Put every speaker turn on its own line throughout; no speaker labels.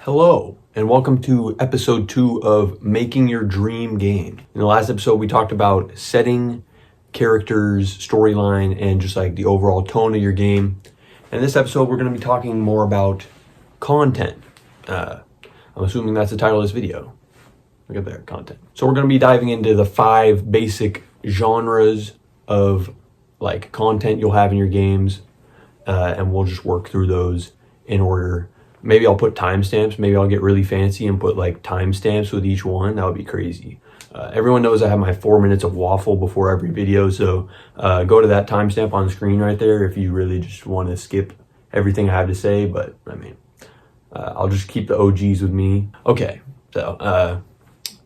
Hello, and welcome to episode 2 of Making Your Dream Game. In the last episode, we talked about setting, characters, storyline, and just like the overall tone of your game. And in this episode, we're going to be talking more about content. I'm assuming that's the title of this video. Look at there, content. So we're going to be diving into the 5 basic genres of like content you'll have in your games, and we'll just work through those in order. Maybe I'll put timestamps. Maybe I'll get really fancy and put like timestamps with each one. That would be crazy. Everyone knows I have my 4 minutes of waffle before every video, so go to that timestamp on the screen right there if you really just want to skip everything I have to say. But I mean, I'll just keep the OGs with me. Okay, so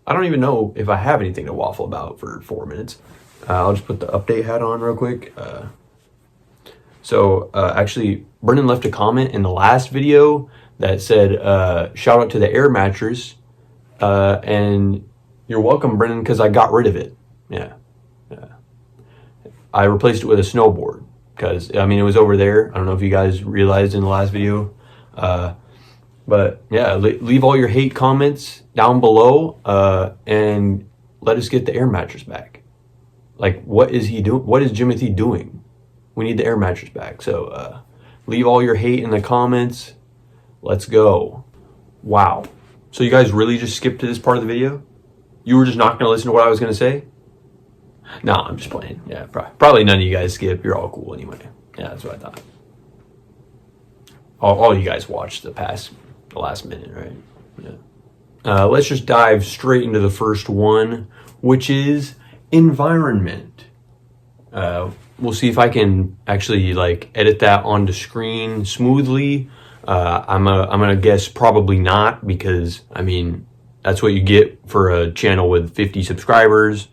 I don't even know if I have anything to waffle about for 4 minutes. I'll just put the update hat on real quick. Actually, Brendan left a comment in the last video that said, shout out to the air mattress, and you're welcome, Brendan, because I got rid of it. Yeah. I replaced it with a snowboard, because, I mean, it was over there. I don't know if you guys realized in the last video. But, yeah, leave all your hate comments down below, and let us get the air mattress back. Like, what is he doing? What is Jimothy doing? We need the air mattress back. So, leave all your hate in the comments. Let's go. Wow. So you guys really just skipped to this part of the video? You were just not going to listen to what I was going to say? No, I'm just playing. Yeah, probably none of you guys skip. You're all cool anyway. Yeah, that's what I thought. All you guys watched the last minute, right? Yeah. Let's just dive straight into the first one, which is environment. We'll see if I can actually like edit that onto screen smoothly. I'm gonna guess probably not, because I mean that's what you get for a channel with 50 subscribers.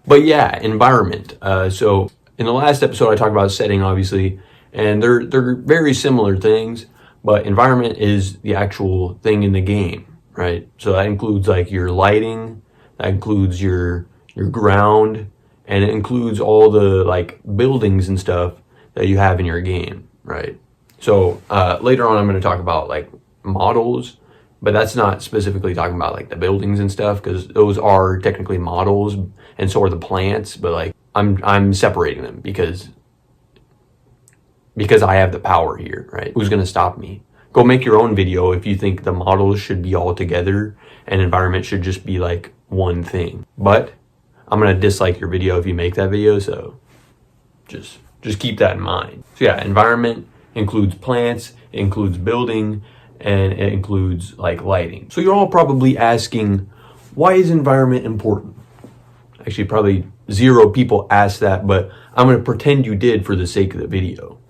But yeah, environment. So in the last episode I talked about setting, obviously, and they're very similar things, but environment is the actual thing in the game, right? So that includes like your lighting, that includes your ground, and it includes all the like buildings and stuff that you have in your game, right? So later on I'm going to talk about like models, but that's not specifically talking about like the buildings and stuff, because those are technically models, and so are the plants, but like I'm separating them because I have the power here, right? Who's going to stop me? Go make your own video if you think the models should be all together and environment should just be like one thing. But I'm going to dislike your video if you make that video, so just keep that in mind. So yeah, environment includes plants, it includes building, and it includes like lighting. So you're all probably asking, why is environment important? Actually, probably 0 people asked that, but I'm going to pretend you did for the sake of the video.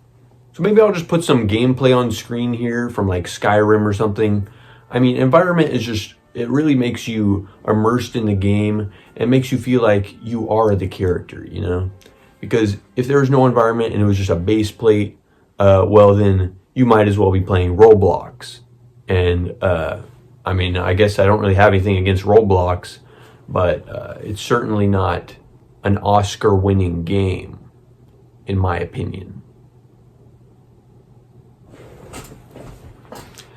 So maybe I'll just put some gameplay on screen here from like Skyrim or something. I mean, environment is just, it really makes you immersed in the game and makes you feel like you are the character, you know? Because if there was no environment and it was just a base plate, well then you might as well be playing Roblox. And I mean, I guess I don't really have anything against Roblox, but it's certainly not an Oscar-winning game, in my opinion.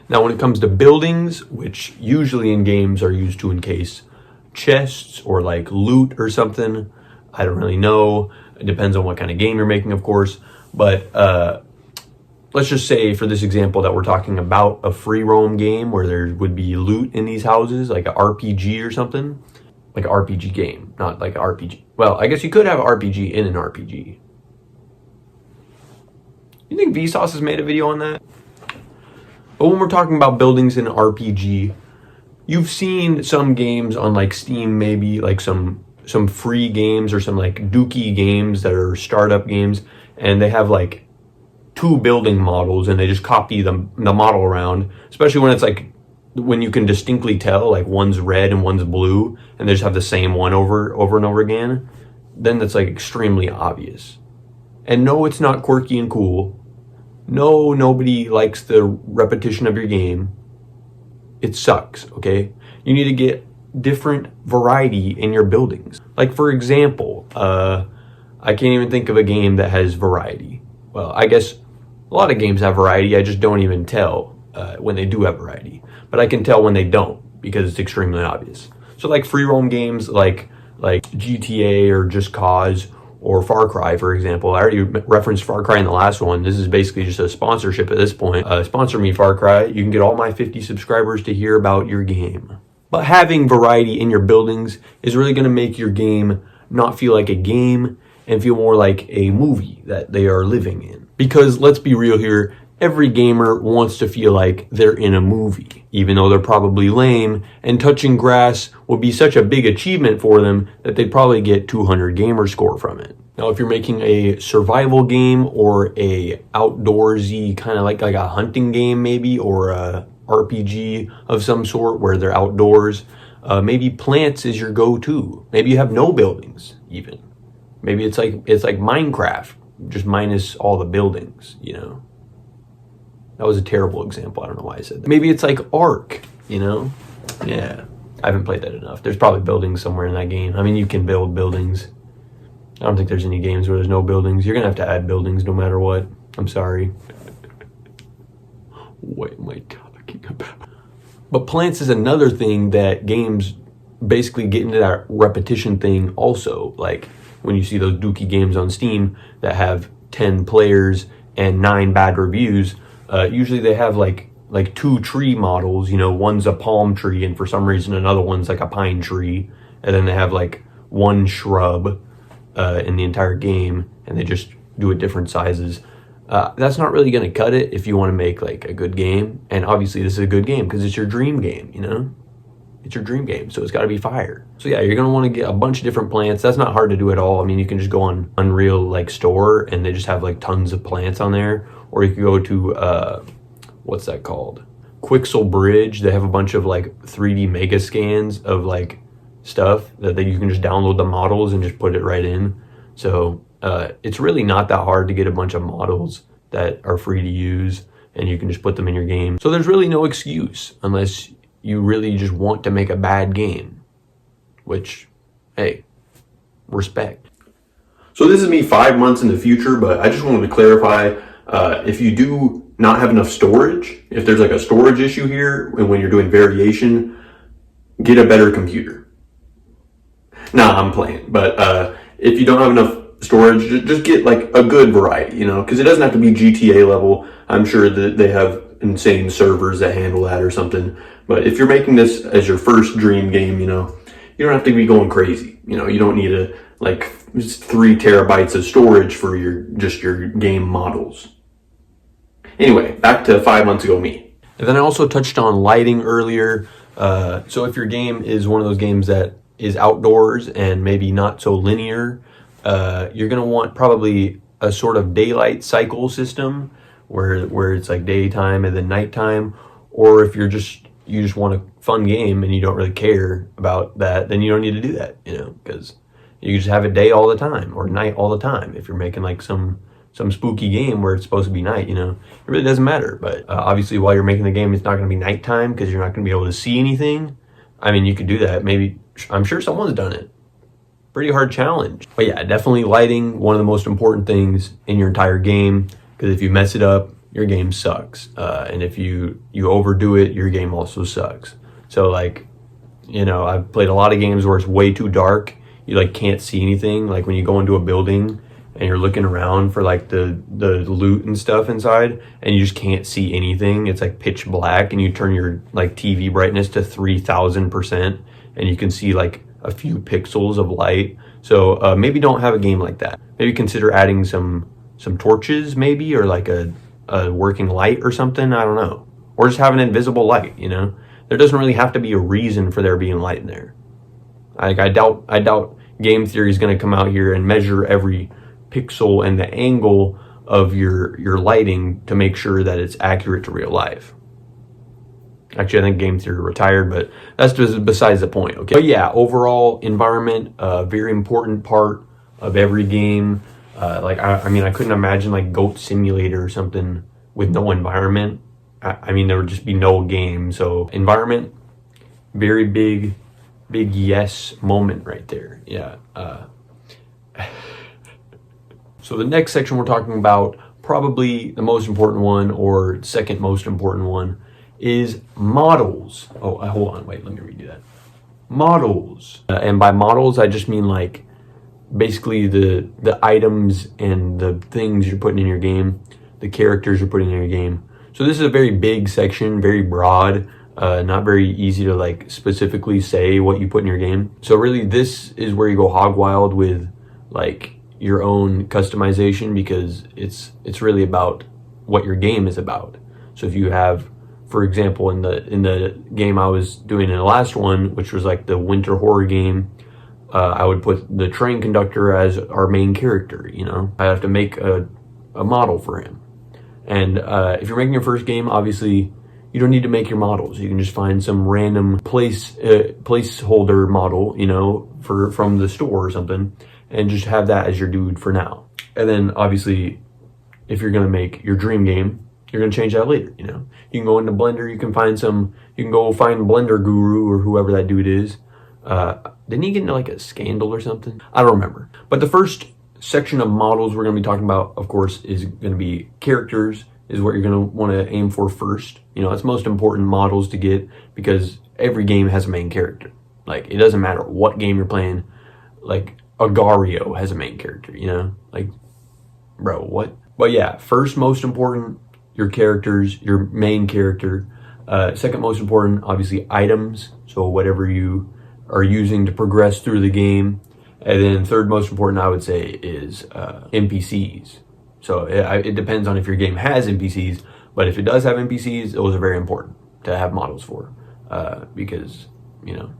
Now, when it comes to buildings, which usually in games are used to encase chests or like loot or something, I don't really know. It depends on what kind of game you're making, of course. But let's just say for this example that we're talking about a free roam game where there would be loot in these houses, like an RPG or something. Like an RPG game, not like an RPG. Well, I guess you could have an RPG in an RPG. You think Vsauce has made a video on that? But when we're talking about buildings in an RPG, you've seen some games on like Steam, maybe like some free games or some like dookie games that are startup games, and they have like 2 building models and they just copy the model around, especially when it's like when you can distinctly tell like one's red and one's blue and they just have the same one over and over again. Then that's like extremely obvious. And no, it's not quirky and cool. No, nobody likes the repetition of your game. It sucks, okay? You need to get different variety in your buildings. Like, for example, I can't even think of a game that has variety. Well, I guess A lot of games have variety, I just don't even tell when they do have variety. But I can tell when they don't, because it's extremely obvious. So like free roam games like GTA or Just Cause or Far Cry, for example. I already referenced Far Cry in the last one. This is basically just a sponsorship at this point. Sponsor me, Far Cry. You can get all my 50 subscribers to hear about your game. But having variety in your buildings is really going to make your game not feel like a game and feel more like a movie that they are living in. Because let's be real here, every gamer wants to feel like they're in a movie, even though they're probably lame, and touching grass would be such a big achievement for them that they'd probably get 200 gamer score from it. Now, if you're making a survival game or a outdoorsy kind of like a hunting game maybe, or a RPG of some sort where they're outdoors, maybe plants is your go-to. Maybe you have no buildings even. Maybe it's like Minecraft, just minus all the buildings, you know. That was a terrible example. I don't know why I said that. Maybe it's like Ark, you know? Yeah, I haven't played that enough. There's probably buildings somewhere in that game. I mean, you can build buildings. I don't think there's any games where there's no buildings. You're gonna have to add buildings no matter what. I'm sorry. What am I talking about? But plants is another thing that games basically get into that repetition thing also. Like when you see those dookie games on Steam that have 10 players and 9 bad reviews, usually they have like 2 tree models, you know, one's a palm tree and for some reason another one's like a pine tree, and then they have like 1 shrub in the entire game, and they just do it different sizes. That's not really going to cut it if you want to make like a good game, and obviously this is a good game because it's your dream game, you know? It's your dream game, so it's got to be fire. So yeah, you're going to want to get a bunch of different plants. That's not hard to do at all. I mean, you can just go on Unreal like store and they just have like tons of plants on there. Or you could go to, what's that called? Quixel Bridge. They have a bunch of like 3D mega scans of like stuff that you can just download the models and just put it right in. So it's really not that hard to get a bunch of models that are free to use and you can just put them in your game. So there's really no excuse unless you really just want to make a bad game, which, hey, respect. So this is me 5 months in the future, but I just wanted to clarify, if you do not have enough storage, if there's like a storage issue here, and when you're doing variation, get a better computer. Nah, I'm playing, but if you don't have enough storage, just get like a good variety, you know, because it doesn't have to be GTA level. I'm sure that they have insane servers that handle that or something. But if you're making this as your first dream game, you know, you don't have to be going crazy. You know, you don't need like 3 terabytes of storage for your game models. Anyway, back to 5 months ago me. And then I also touched on lighting earlier. So if your game is one of those games that is outdoors and maybe not so linear, you're going to want probably a sort of daylight cycle system where it's like daytime and then nighttime. Or if you just want a fun game and you don't really care about that, then you don't need to do that, you know, because you just have it day all the time or night all the time. If you're making like some spooky game where it's supposed to be night, you know, it really doesn't matter. But obviously while you're making the game, it's not going to be nighttime because you're not going to be able to see anything. I mean, you could do that. Maybe, I'm sure someone's done it. Pretty hard challenge. But yeah, definitely lighting, one of the most important things in your entire game, because if you mess it up, your game sucks. And if you overdo it, your game also sucks. So like, you know, I've played a lot of games where it's way too dark. You like can't see anything. Like when you go into a building and you're looking around for like the loot and stuff inside and you just can't see anything. It's like pitch black and you turn your like TV brightness to 3000% and you can see like a few pixels of light. So maybe don't have a game like that. Maybe consider adding some torches maybe, or like a working light or something. I don't know. Or just have an invisible light, you know? There doesn't really have to be a reason for there being light in there. Like I doubt game theory is going to come out here and measure every pixel and the angle of your lighting to make sure that it's accurate to real life. Actually, I think game theory retired, but that's just besides the point, okay? But yeah, overall environment, very important part of every game. Like, I mean, I couldn't imagine like Goat Simulator or something with no environment. I mean, there would just be no game. So environment, very big yes moment right there. Yeah. So the next section we're talking about probably the most important one, or second most important one, is models. Oh, hold on, wait, let me redo that. Models. And by models, I just mean like basically the items and the things you're putting in your game, the characters you're putting in your game. So this is a very big section, very broad, not very easy to like specifically say what you put in your game. So really this is where you go hog wild with like your own customization, because it's really about what your game is about. So if you have, for example, in the game I was doing in the last one, which was like the winter horror game, I would put the train conductor as our main character. You know, I have to make a model for him. And if you're making your first game, obviously you don't need to make your models. You can just find some random placeholder model, you know, from the store or something, and just have that as your dude for now. And then obviously, if you're gonna make your dream game, you're gonna change that later, you know. You can go into Blender, you can go find Blender Guru or whoever that dude is. Didn't he get into like a scandal or something? I don't remember. But the first section of models we're gonna be talking about, of course, is gonna be characters, is what you're gonna wanna aim for first. You know, it's most important models to get, because every game has a main character. Like, it doesn't matter what game you're playing, like, Agario has a main character, you know? Like, bro, what? But yeah, first most important, your characters, your main character. Second most important, obviously, items. So whatever you are using to progress through the game. And then third most important, I would say, is NPCs. So it depends on if your game has NPCs, but if it does have NPCs, those are very important to have models for, because, you know,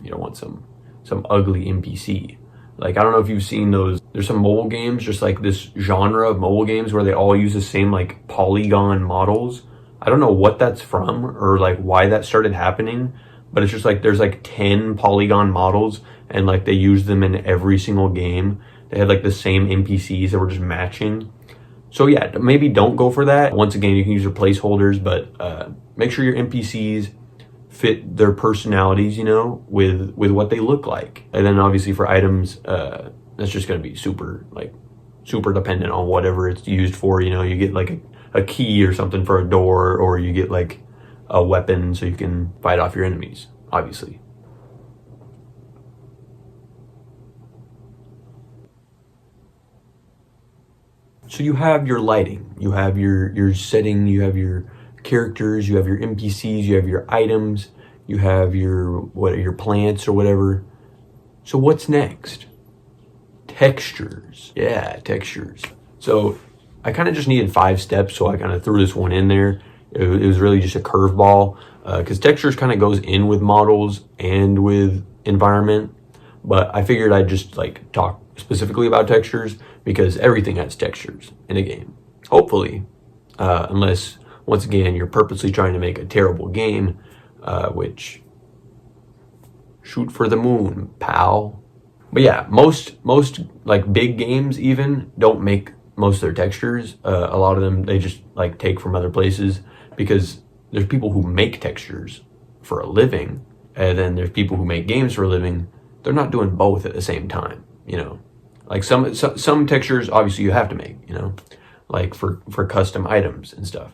you don't want some ugly NPC. Like, I don't know if you've seen those, there's some mobile games, just like this genre of mobile games where they all use the same like polygon models. I don't know what that's from or like why that started happening, but it's just like there's like 10 polygon models and like they use them in every single game. They had like the same NPCs that were just matching. So yeah, maybe don't go for that. Once again, you can use your placeholders, but make sure your NPCs fit their personalities, you know, with what they look like. And then obviously for items, that's just going to be super dependent on whatever it's used for. You know, you get like a key or something for a door, or you get like a weapon so you can fight off your enemies, obviously. So you have your lighting, you have your setting, you have your characters, you have your NPCs, you have your items, you have your plants or whatever. So what's next? Textures. Yeah, textures. So I kind of just needed 5 steps, so I kind of threw this one in there. It was really just a curveball, because textures kind of goes in with models and with environment, but I figured I'd just like talk specifically about textures because everything has textures in a game. Hopefully, unless once again you're purposely trying to make a terrible game, which shoot for the moon, pal. But yeah, most like big games even don't make most of their textures. A lot of them they just like take from other places, because there's people who make textures for a living, and then there's people who make games for a living. They're not doing both at the same time, you know. Like some textures obviously you have to make, you know, like for custom items and stuff.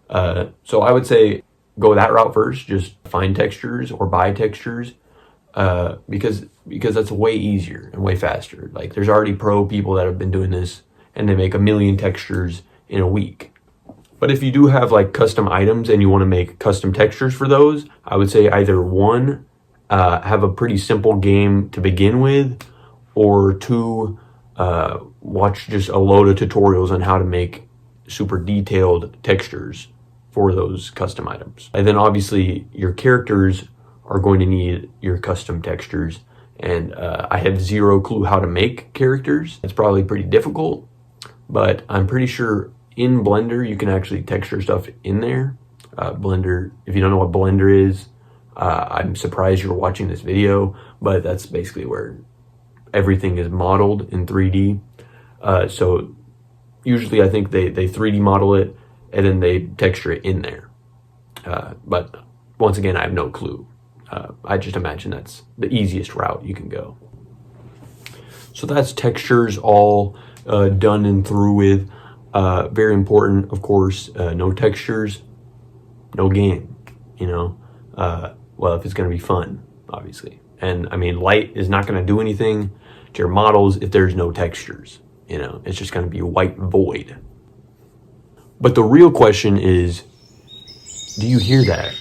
So I would say go that route first. Just find textures or buy textures, because that's way easier and way faster. Like there's already pro people that have been doing this and they make 1 million textures in a week. But if you do have like custom items and you want to make custom textures for those, I would say either 1, have a pretty simple game to begin with, or 2, watch just a load of tutorials on how to make super detailed textures for those custom items. And then obviously your characters are going to need your custom textures, and I have 0 clue how to make characters. It's probably pretty difficult, but I'm pretty sure in Blender you can actually texture stuff in there. Blender, if you don't know what Blender is, I'm surprised you're watching this video, but that's basically where everything is modeled in 3D. So usually I think they 3D model it and then they texture it in there. But once again, I have no clue. I just imagine that's the easiest route you can go. So that's textures all done and through with. Very important, of course. No textures, no game, you know. Well, if it's going to be fun, obviously. And I mean, light is not going to do anything to your models if there's no textures, you know. It's just going to be a white void. But the real question is, do you hear that?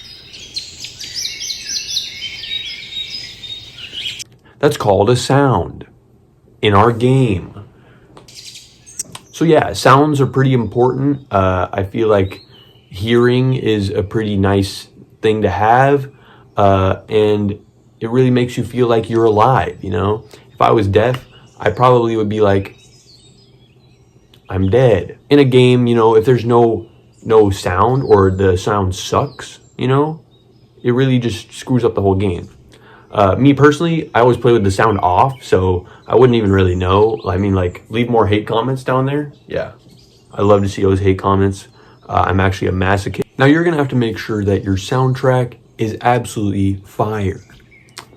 That's called a sound in our game. So yeah, sounds are pretty important. I feel like hearing is a pretty nice thing to have, and it really makes you feel like you're alive, you know? If I was deaf, I probably would be like, I'm dead. In a game, you know, if there's no sound, or the sound sucks, you know, it really just screws up the whole game. Me personally, I always play with the sound off, so I wouldn't even really know. I mean, like, leave more hate comments down there. Yeah, I love to see those hate comments. I'm actually a masochist. Now, you're gonna have to make sure that your soundtrack is absolutely fire.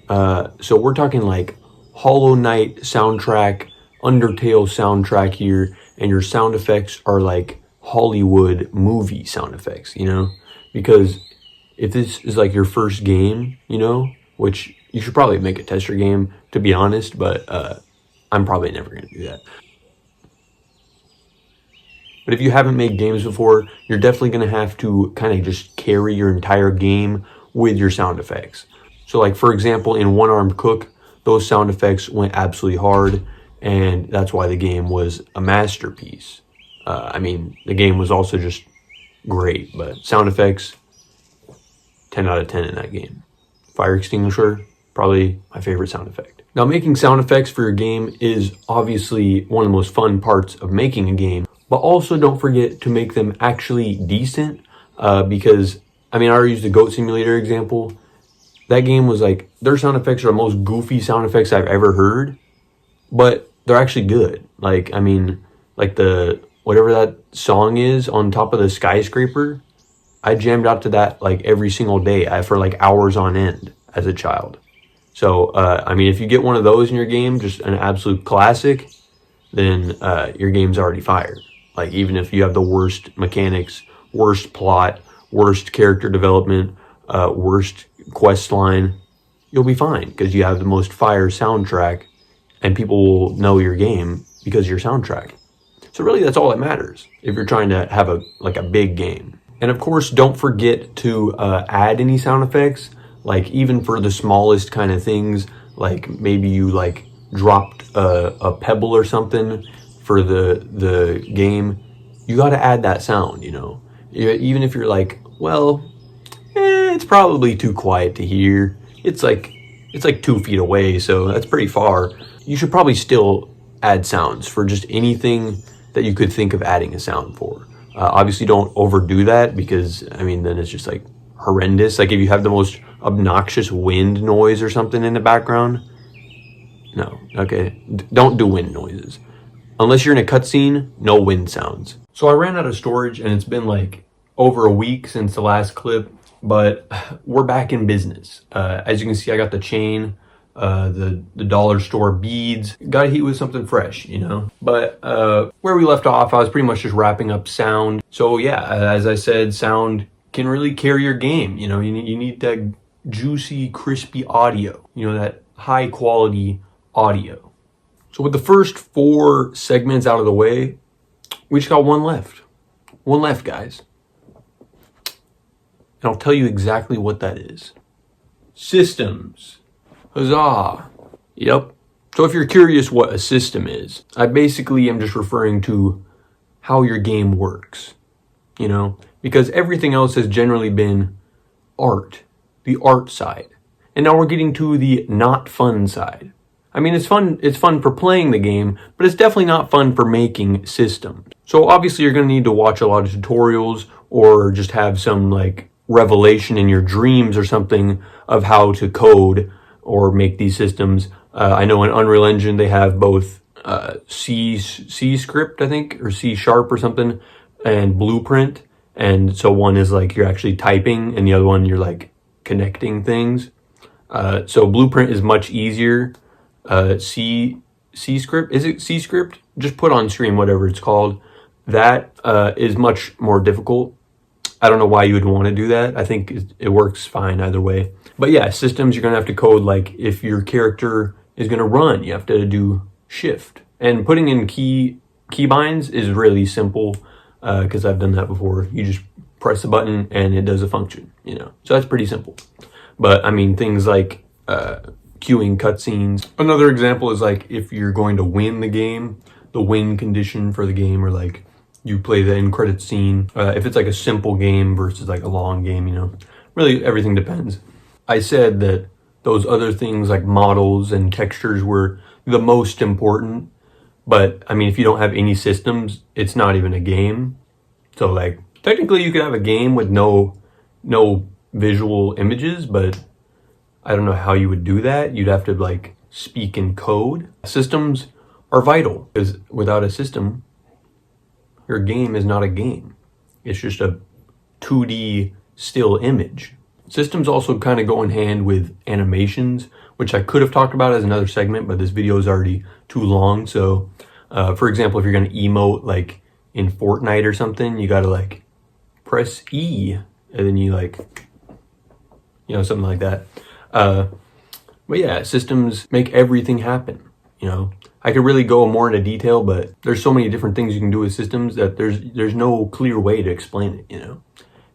So we're talking like Hollow Knight soundtrack, Undertale soundtrack here, and your sound effects are like Hollywood movie sound effects, you know? Because if this is like your first game, you know, which you should probably make a tester game, to be honest, but I'm probably never going to do that. But if you haven't made games before, you're definitely going to have to kind of just carry your entire game with your sound effects. So like, for example, in One Armed Cook, those sound effects went absolutely hard, and that's why the game was a masterpiece. I mean, the game was also just great, but sound effects, 10 out of 10 in that game. Fire extinguisher, probably my favorite sound effect. Now, making sound effects for your game is obviously one of the most fun parts of making a game, but also don't forget to make them actually decent, because, I mean, I already used the Goat Simulator example. That game was like, their sound effects are the most goofy sound effects I've ever heard, but they're actually good. Like, I mean, like whatever that song is on top of the skyscraper, I jammed out to that like every single day for like hours on end as a child. So, I mean, if you get one of those in your game, just an absolute classic, then your game's already fired. Like, even if you have the worst mechanics, worst plot, worst character development, worst quest line, you'll be fine because you have the most fire soundtrack, and people will know your game because of your soundtrack. So really, that's all that matters if you're trying to have a big game. And of course, don't forget to add any sound effects, like even for the smallest kind of things, like maybe you like dropped a pebble or something for the game. You got to add that sound, you know. Even if you're like, well, it's probably too quiet to hear. It's like 2 feet away, so that's pretty far. You should probably still add sounds for just anything that you could think of adding a sound for. Obviously, don't overdo that because, I mean, then it's just like horrendous. Like if you have the most obnoxious wind noise or something in the background, no, okay, don't do wind noises. Unless you're in a cutscene, no wind sounds. So I ran out of storage and it's been like over a week since the last clip, but we're back in business. As you can see, I got the chain, the dollar store beads. Got to heat with something fresh, you know. But where we left off, I was pretty much just wrapping up sound. So yeah, as I said, sound can really carry your game. You know, you need that juicy, crispy audio. You know, that high quality audio. So with the first 4 segments out of the way, we just got one left. One left, guys. And I'll tell you exactly what that is. Systems. Huzzah. Yep. So if you're curious what a system is, I basically am just referring to how your game works, you know, because everything else has generally been art, the art side. And now we're getting to the not fun side. I mean, it's fun for playing the game, but it's definitely not fun for making systems. So obviously you're going to need to watch a lot of tutorials or just have some like revelation in your dreams or something of how to code or make these systems. I know in Unreal Engine they have both C script, I think, or C# or something, and Blueprint. And so one is like you're actually typing, and the other one you're like connecting things. So Blueprint is much easier. C script, is it C script? Just put on screen whatever it's called. That is much more difficult. I don't know why you would want to do that. I think it works fine either way. But yeah, systems, you're going to have to code, like if your character is going to run, you have to do shift. And putting in keybinds is really simple because I've done that before. You just press a button and it does a function, you know. So that's pretty simple. But I mean, things like queuing cutscenes. Another example is like if you're going to win the game, the win condition for the game, or like you play the end credits scene. If it's like a simple game versus like a long game, you know, really everything depends. I said that those other things like models and textures were the most important, but I mean, if you don't have any systems, it's not even a game. So like technically you could have a game with no visual images, but I don't know how you would do that. You'd have to like speak in code. Systems are vital because without a system, your game is not a game. It's just a 2D still image. Systems also kind of go in hand with animations, which I could have talked about as another segment, but this video is already too long. So, for example, if you're going to emote like in Fortnite or something, you got to like press E and then you like, you know, something like that. But yeah, systems make everything happen, you know. I could really go more into detail, but there's so many different things you can do with systems that there's no clear way to explain it, you know.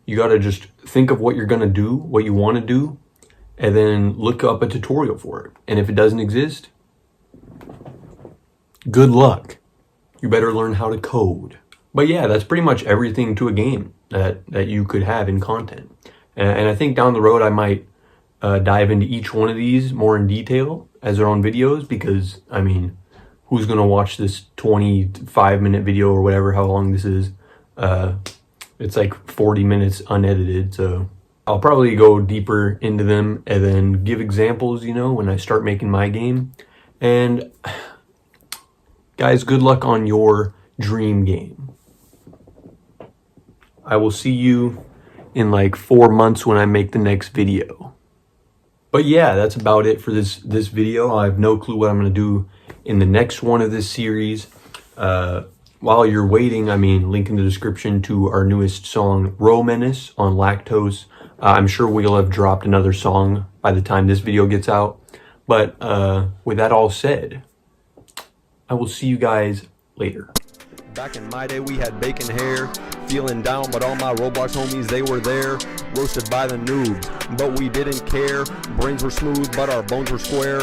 You got to just think of what you're going to do, what you want to do, and then look up a tutorial for it. And if it doesn't exist, good luck. You better learn how to code. But yeah, that's pretty much everything to a game that you could have in content. And I think down the road, I might dive into each one of these more in detail as their own videos, because I mean, who's going to watch this 25-minute video or whatever, how long this is? It's like 40 minutes unedited, so I'll probably go deeper into them and then give examples, you know, when I start making my game. And guys, good luck on your dream game. I will see you in like 4 months when I make the next video. But yeah, that's about it for this video. I have no clue what I'm going to do in the next one of this series. While you're waiting, I mean, link in the description to our newest song, Menace on Lactose. I'm sure we'll have dropped another song by the time this video gets out. But with that all said, I will see you guys later.
Back in my day, we had bacon hair, feeling down, but all my Roblox homies, they were there, roasted by the noobs, but we didn't care. Brains were smooth, but our bones were square.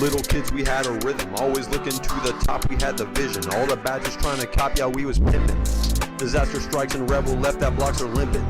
Little kids, we had a rhythm, always looking to the top, we had the vision. All the badges trying to copy how we was pimping. Disaster strikes and rebel left that blocks are limping.